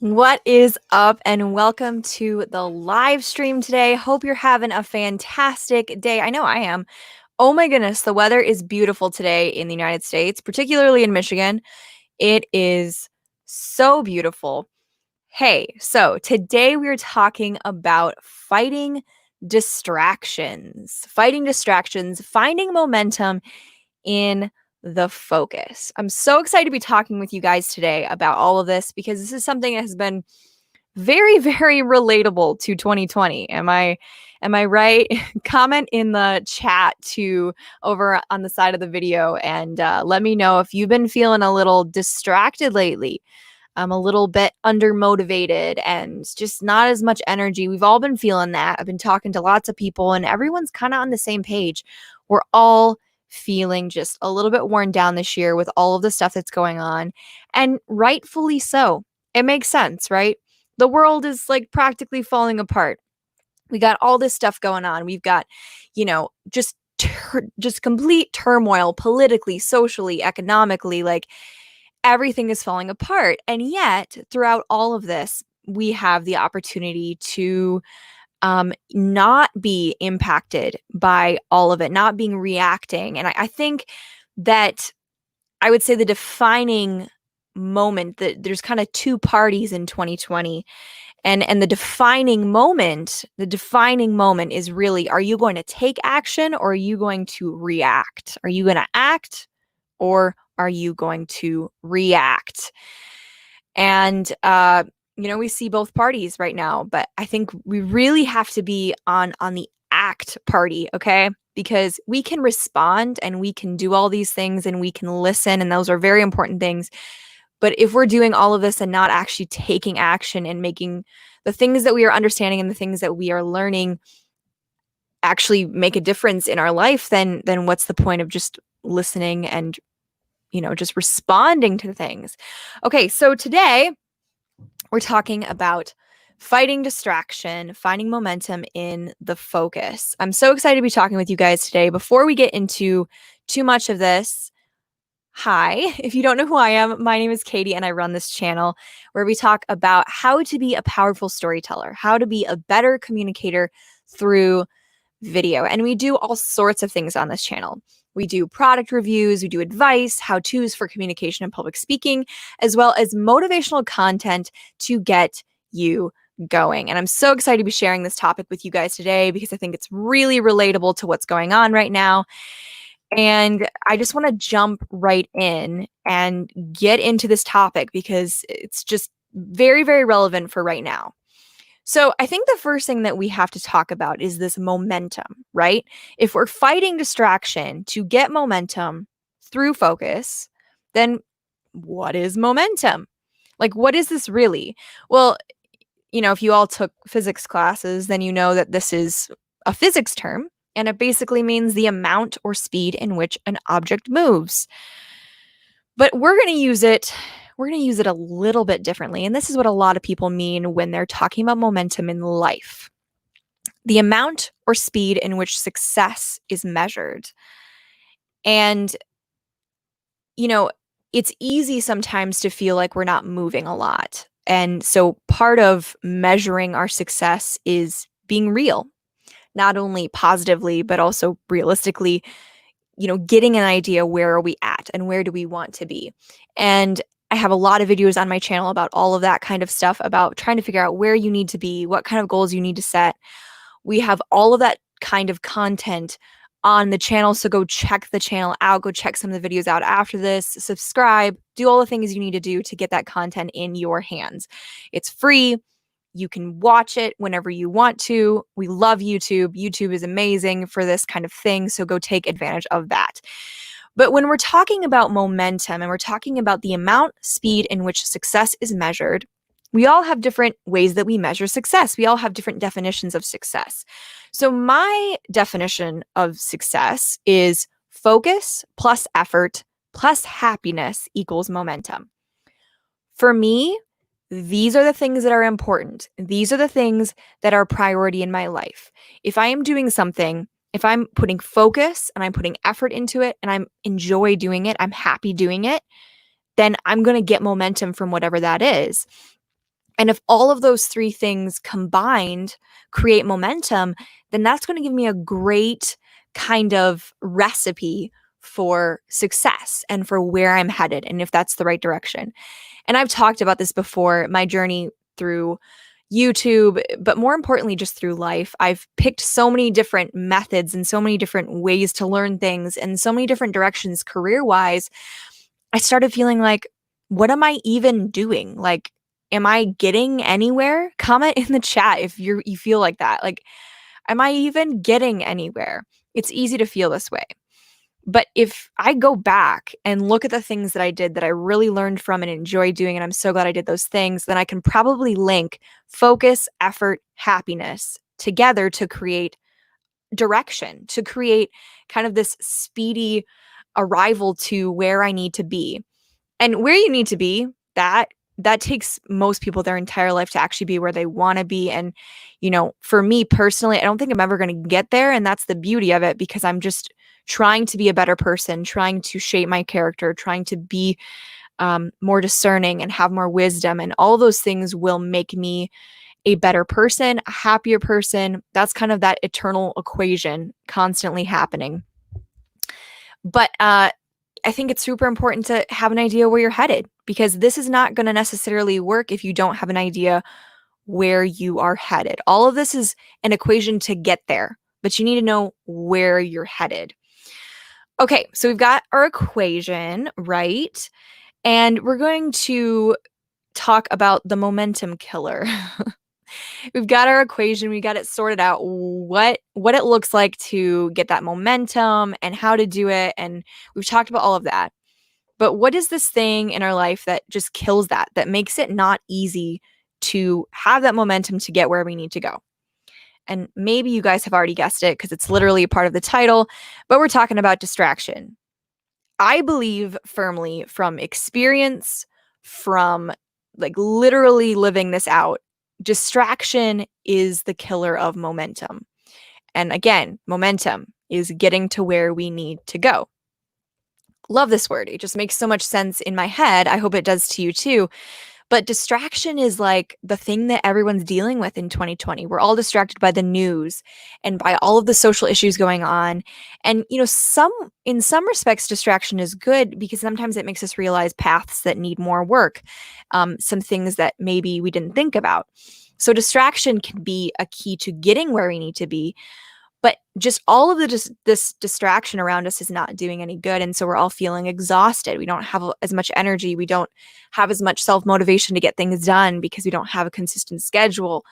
What is up, and welcome to the live stream today. Hope you're having a fantastic day. I know I am. Oh my goodness, the weather is beautiful today in the United States, particularly in Michigan. It is so beautiful. Hey, so today we're talking about fighting distractions, finding momentum in the focus. I'm so excited to be talking with you guys today about all of this because this is something that has been very, very relatable to 2020. Am I right? Comment in the chat to over on the side of the video and let me know if you've been feeling a little distracted lately. I'm a little bit undermotivated and just not as much energy. We've all been feeling that. I've been talking to lots of people and everyone's kind of on the same page. We're all feeling just a little bit worn down this year with all of the stuff that's going on, and rightfully so. It makes sense, right? The world is like practically falling apart. We got all this stuff going on. We've got, just complete turmoil politically, socially, economically, like everything is falling apart. And yet, throughout all of this, we have the opportunity to not be impacted by all of it, not being reacting. And I think that I would say the defining moment, that there's kind of two parties in 2020. And the defining moment is really, are you going to take action or are you going to react? Are you going to act or are you going to react? And we see both parties right now, but I think we really have to be on the act party, okay? Because we can respond and we can do all these things and we can listen, and those are very important things. But if we're doing all of this and not actually taking action and making the things that we are understanding and the things that we are learning actually make a difference in our life, then what's the point of just listening and, just responding to things? Okay, so today we're talking about fighting distraction, finding momentum in the focus. I'm so excited to be talking with you guys today. Before we get into too much of this, hi, if you don't know who I am, my name is Katie and I run this channel where we talk about how to be a powerful storyteller, how to be a better communicator through video. And we do all sorts of things on this channel. We do product reviews, we do advice, how-tos for communication and public speaking, as well as motivational content to get you going. And I'm so excited to be sharing this topic with you guys today because I think it's really relatable to what's going on right now. And I just want to jump right in and get into this topic because it's just very, very relevant for right now. So I think the first thing that we have to talk about is this momentum, right? If we're fighting distraction to get momentum through focus, then what is momentum? Like, what is this really? Well, if you all took physics classes, then you know that this is a physics term, and it basically means the amount or speed in which an object moves. But we're going to use it a little bit differently. And this is what a lot of people mean when they're talking about momentum in life. The amount or speed in which success is measured. And, it's easy sometimes to feel like we're not moving a lot. And so part of measuring our success is being real, not only positively, but also realistically, getting an idea, where are we at and where do we want to be? And I have a lot of videos on my channel about all of that kind of stuff, about trying to figure out where you need to be, what kind of goals you need to set. We have all of that kind of content on the channel. So go check the channel out, go check some of the videos out after this, subscribe, do all the things you need to do to get that content in your hands. It's free. You can watch it whenever you want to. We love YouTube. YouTube is amazing for this kind of thing. So go take advantage of that. But when we're talking about momentum and we're talking about the amount, speed in which success is measured, we all have different ways that we measure success. We all have different definitions of success. So my definition of success is focus plus effort plus happiness equals momentum. For me, these are the things that are important. These are the things that are priority in my life. If I am doing something, if I'm putting focus and I'm putting effort into it and I'm enjoy doing it, I'm happy doing it, then I'm going to get momentum from whatever that is. And if all of those three things combined create momentum, then that's going to give me a great kind of recipe for success and for where I'm headed and if that's the right direction. And I've talked about this before, my journey through YouTube, but more importantly, just through life. I've picked so many different methods and so many different ways to learn things and so many different directions career-wise. I started feeling like, what am I even doing? Like, am I getting anywhere? Comment in the chat if you feel like that. Like, am I even getting anywhere? It's easy to feel this way. But if I go back and look at the things that I did that I really learned from and enjoyed doing, and I'm so glad I did those things, then I can probably link focus, effort, happiness together to create direction, to create kind of this speedy arrival to where I need to be. And where you need to be, that takes most people their entire life to actually be where they want to be. And, for me personally, I don't think I'm ever going to get there. And that's the beauty of it, because I'm just trying to be a better person, trying to shape my character, trying to be more discerning and have more wisdom. And all those things will make me a better person, a happier person. That's kind of that eternal equation constantly happening. But I think it's super important to have an idea where you're headed, because this is not going to necessarily work if you don't have an idea where you are headed. All of this is an equation to get there, but you need to know where you're headed. Okay, so we've got our equation, right? And we're going to talk about the momentum killer. We've got our equation, we got it sorted out, what it looks like to get that momentum and how to do it. And we've talked about all of that. But what is this thing in our life that just kills that makes it not easy to have that momentum to get where we need to go? And maybe you guys have already guessed it because it's literally a part of the title, but we're talking about distraction. I believe firmly from experience, from like literally living this out, distraction is the killer of momentum. And again, momentum is getting to where we need to go. Love this word. It just makes so much sense in my head. I hope it does to you too. But distraction is like the thing that everyone's dealing with in 2020. We're all distracted by the news and by all of the social issues going on. And in some respects distraction is good because sometimes it makes us realize paths that need more work, some things that maybe we didn't think about. So distraction can be a key to getting where we need to be. But just all of this distraction around us is not doing any good. And so we're all feeling exhausted. We don't have as much energy. We don't have as much self-motivation to get things done because we don't have a consistent schedule.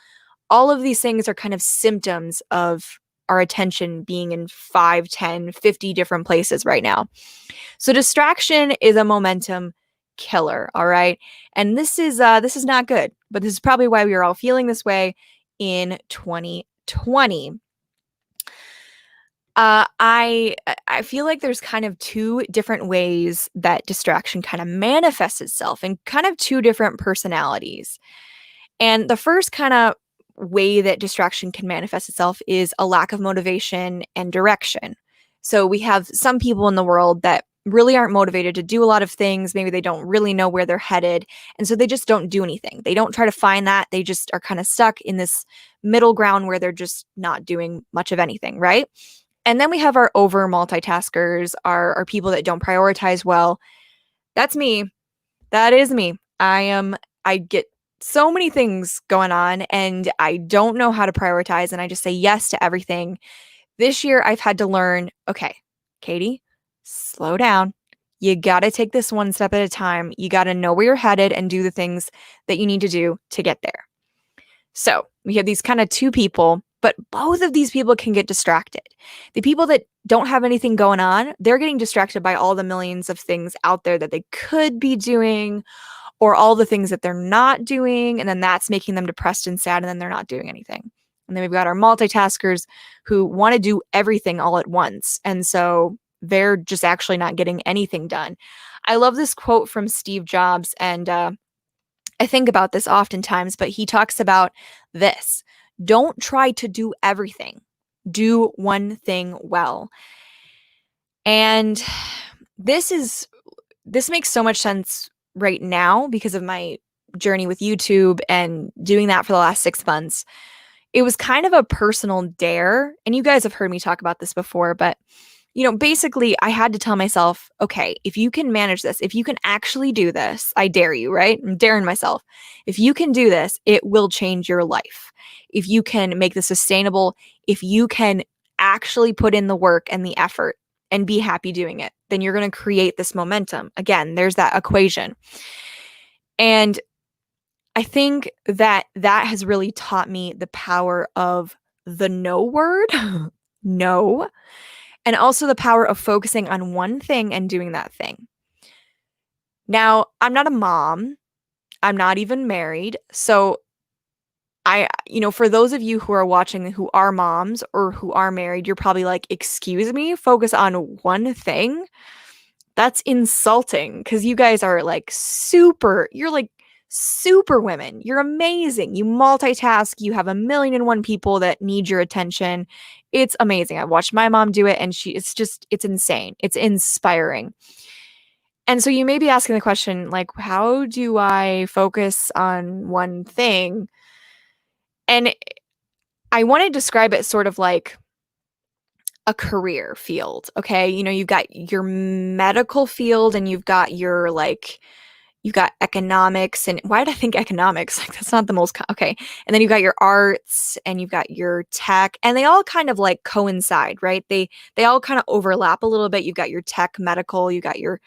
All of these things are kind of symptoms of our attention being in 5, 10, 50 different places right now. So distraction is a momentum killer, all right? And this is not good, but this is probably why we are all feeling this way in 2020. I feel like there's kind of two different ways that distraction kind of manifests itself and kind of two different personalities. And the first kind of way that distraction can manifest itself is a lack of motivation and direction. So we have some people in the world that really aren't motivated to do a lot of things. Maybe they don't really know where they're headed. And so they just don't do anything. They don't try to find that. They just are kind of stuck in this middle ground where they're just not doing much of anything, right? And then we have our over multitaskers, our people that don't prioritize well. That's me. That is me. I get so many things going on and I don't know how to prioritize and I just say yes to everything. This year I've had to learn, okay, Katie, slow down. You got to take this one step at a time. You got to know where you're headed and do the things that you need to do to get there. So we have these kind of two people, but both of these people can get distracted. The people that don't have anything going on, they're getting distracted by all the millions of things out there that they could be doing or all the things that they're not doing. And then that's making them depressed and sad. And then they're not doing anything. And then we've got our multitaskers who want to do everything all at once. And so they're just actually not getting anything done. I love this quote from Steve Jobs. And I think about this oftentimes, but he talks about this. Don't try to do everything. Do one thing well. And this makes so much sense right now because of my journey with YouTube and doing that for the last 6 months. It was kind of a personal dare, and you guys have heard me talk about this before, but basically I had to tell myself, okay, if you can manage this, if you can actually do this, I dare you, right? I'm daring myself. If you can do this, it will change your life. If you can make this sustainable, if you can actually put in the work and the effort and be happy doing it, then you're going to create this momentum. Again, there's that equation. And I think that has really taught me the power of the no word, no, and also the power of focusing on one thing and doing that thing. Now, I'm not a mom. I'm not even married. So for those of you who are watching who are moms or who are married, you're probably like, excuse me, focus on one thing. That's insulting because you guys are you're like super women. You're amazing. You multitask. You have 1,000,001 people that need your attention. It's amazing. I watched my mom do it and it's insane. It's inspiring. And so you may be asking the question, like, how do I focus on one thing? And I want to describe it sort of like a career field. Okay. You've got your medical field and you've got you've got economics. And why did I think economics? Like, that's not the most, okay. And then you've got your arts and you've got your tech, and they all kind of like coincide, right? They all kind of overlap a little bit. You've got your tech, medical, you got your,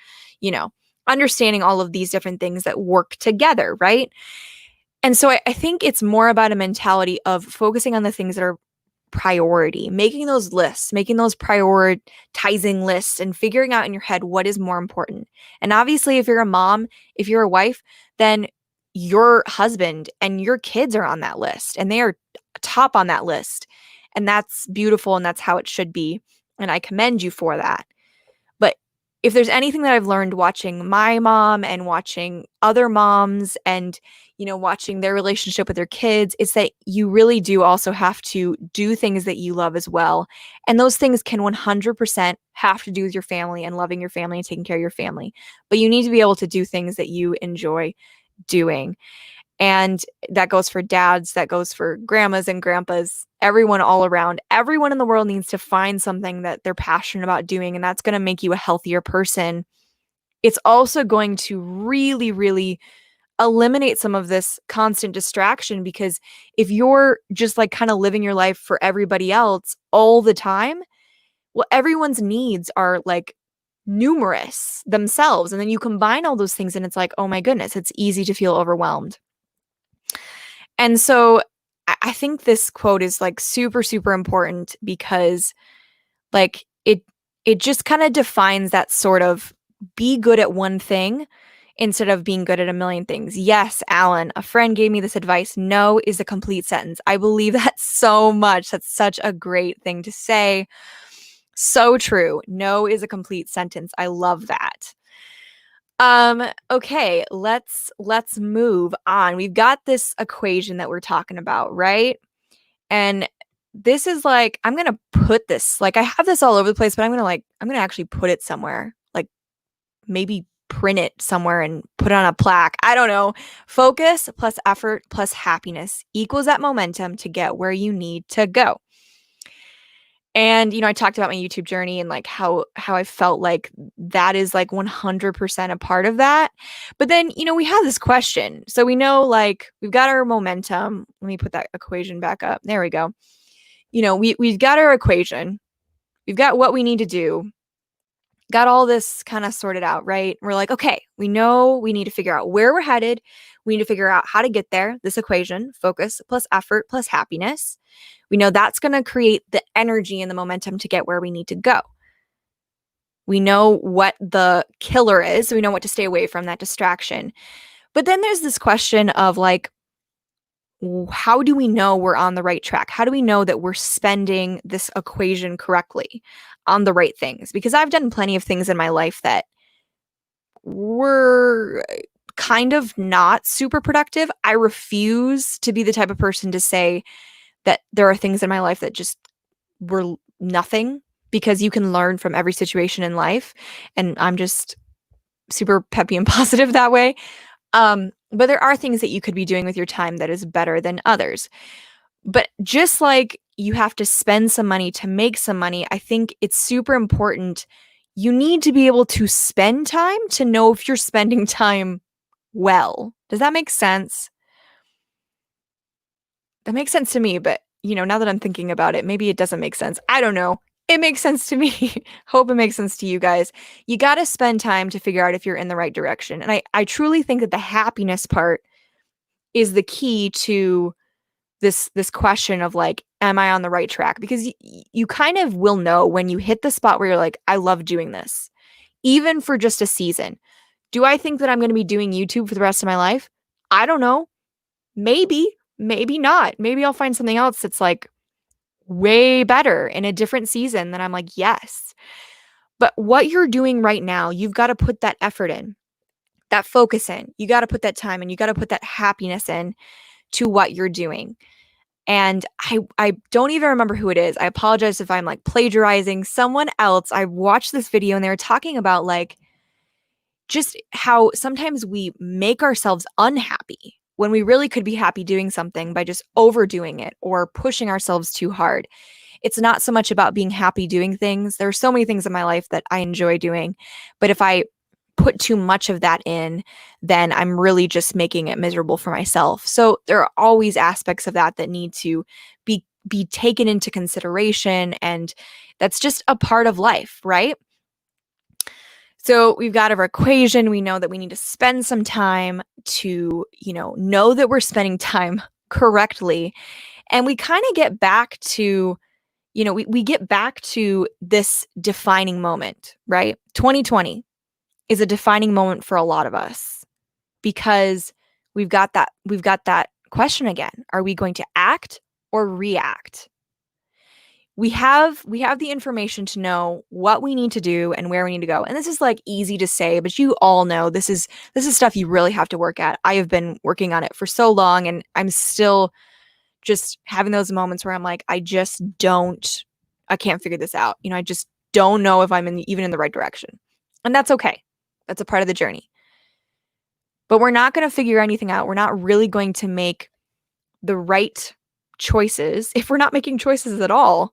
understanding all of these different things that work together, right? And so I think it's more about a mentality of focusing on the things that are priority, making those lists, making those prioritizing lists and figuring out in your head what is more important. And obviously, if you're a mom, if you're a wife, then your husband and your kids are on that list and they are top on that list. And that's beautiful and that's how it should be. And I commend you for that. But if there's anything that I've learned watching my mom and watching other moms and, watching their relationship with their kids, it's that you really do also have to do things that you love as well. And those things can 100% have to do with your family and loving your family and taking care of your family. But you need to be able to do things that you enjoy doing. And that goes for dads, that goes for grandmas and grandpas, everyone all around. Everyone in the world needs to find something that they're passionate about doing, and that's going to make you a healthier person. It's also going to really, really eliminate some of this constant distraction, because if you're just like kind of living your life for everybody else all the time, well, everyone's needs are like numerous themselves. And then you combine all those things and it's like, oh my goodness, it's easy to feel overwhelmed. And so I think this quote is like super, super important because like it just kind of defines that sort of be good at one thing instead of being good at a million things. Yes, Alan, a friend gave me this advice. No is a complete sentence. I believe that so much. That's such a great thing to say. So true. No is a complete sentence. I love that. Okay, let's move on. We've got this equation that we're talking about, right? And this is like, I'm going to put this, like I have this all over the place, but I'm going to actually put it somewhere, like maybe print it somewhere and put it on a plaque. I don't know. Focus plus effort plus happiness equals that momentum to get where you need to go. And, I talked about my YouTube journey and like how I felt like that is like 100% a part of that. But then, we have this question. So we know like we've got our momentum. Let me put that equation back up. There we go. We've got our equation. We've got what we need to do. Got all this kind of sorted out, right? We're like, okay, we know we need to figure out where we're headed. We need to figure out how to get there. This equation, focus plus effort plus happiness. We know that's going to create the energy and the momentum to get where we need to go. We know what the killer is. So we know what to stay away from, that distraction. But then there's this question of like, how do we know we're on the right track? How do we know that we're spending this equation correctly on the right things? Because I've done plenty of things in my life that were kind of not super productive. I refuse to be the type of person to say that there are things in my life that just were nothing, because you can learn from every situation in life. And I'm just super peppy and positive that way. But there are things that you could be doing with your time that is better than others. But just like you have to spend some money to make some money, I think it's super important. You need to be able to spend time to know if you're spending time well. Does that make sense? That makes sense to me, but now that I'm thinking about it, maybe it doesn't make sense. I don't know. It makes sense to me. Hope it makes sense to you guys. You got to spend time to figure out if you're in the right direction. And I truly think that the happiness part is the key to this question of like, am I on the right track? Because you kind of will know when you hit the spot where you're like, I love doing this, even for just a season. Do I think that I'm going to be doing YouTube for the rest of my life? I don't know. Maybe not. Maybe I'll find something else that's like way better in a different season. Then I'm like, yes. But what you're doing right now, you've got to put that effort in, that focus in. You got to put that time in. You got to put that happiness in to what you're doing. And I don't even remember who it is. I apologize if I'm like plagiarizing someone else. I watched this video and they were talking about like just how sometimes we make ourselves unhappy when we really could be happy doing something by just overdoing it or pushing ourselves too hard. It's not so much about being happy doing things. There are so many things in my life that I enjoy doing, but if I put too much of that in, then I'm really just making it miserable for myself. So there are always aspects of that that need to be taken into consideration, and that's just a part of life, right? So we've got our equation. We know that we need to spend some time to, know that we're spending time correctly. And we kind of get back to, we get back to this defining moment, right? 2020 is a defining moment for a lot of us because we've got that question again. Are we going to act or react? We have the information to know what we need to do and where we need to go. And this is like easy to say, but you all know this is stuff you really have to work at. I have been working on it for so long, and I'm still just having those moments where I'm like, I can't figure this out. I just don't know if I'm even in the right direction. And that's okay. That's a part of the journey. But we're not going to figure anything out. We're not really going to make the right choices if we're not making choices at all.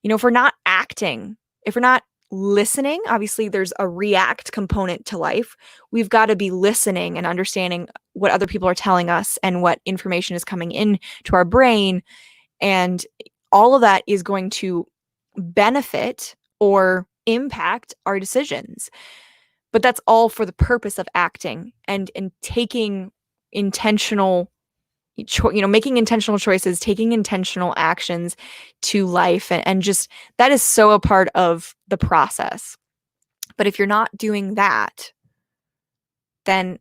If we're not acting, if we're not listening, obviously there's a react component to life. We've got to be listening and understanding what other people are telling us and what information is coming in to our brain. And all of that is going to benefit or impact our decisions. But that's all for the purpose of acting and taking intentional making intentional choices, taking intentional actions to life. And just that is so a part of the process. But if you're not doing that, then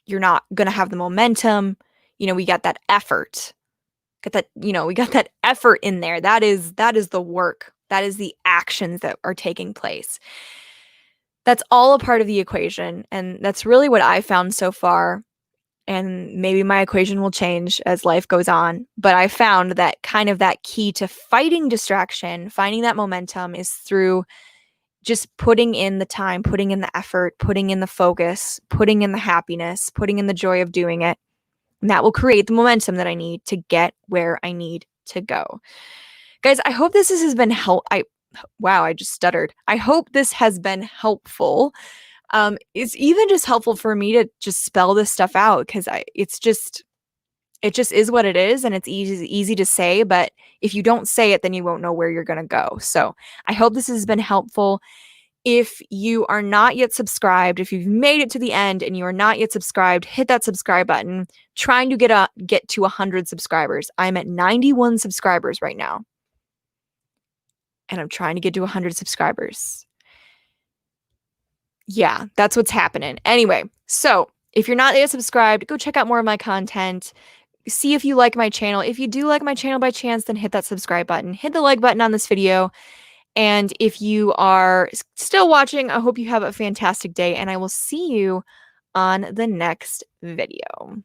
you're not going to have the momentum. We got that effort. We got that effort in there. That is the work. That is the actions that are taking place. That's all a part of the equation. And that's really what I found so far. And maybe my equation will change as life goes on. But I found that kind of that key to fighting distraction, finding that momentum, is through just putting in the time, putting in the effort, putting in the focus, putting in the happiness, putting in the joy of doing it. And that will create the momentum that I need to get where I need to go. Guys, I hope this has been wow, I just stuttered. I hope this has been helpful. It's even just helpful for me to just spell this stuff out because it just is what it is, and it's easy to say, but if you don't say it, then you won't know where you're going to go. So I hope this has been helpful. If you are not yet subscribed, if you've made it to the end and you are not yet subscribed, hit that subscribe button. Trying to get to 100 subscribers. I'm at 91 subscribers right now, and I'm trying to get to 100 subscribers. Yeah, that's what's happening. Anyway, so if you're not yet subscribed, go check out more of my content. See if you like my channel. If you do like my channel by chance, then hit that subscribe button. Hit the like button on this video. And if you are still watching, I hope you have a fantastic day, and I will see you on the next video.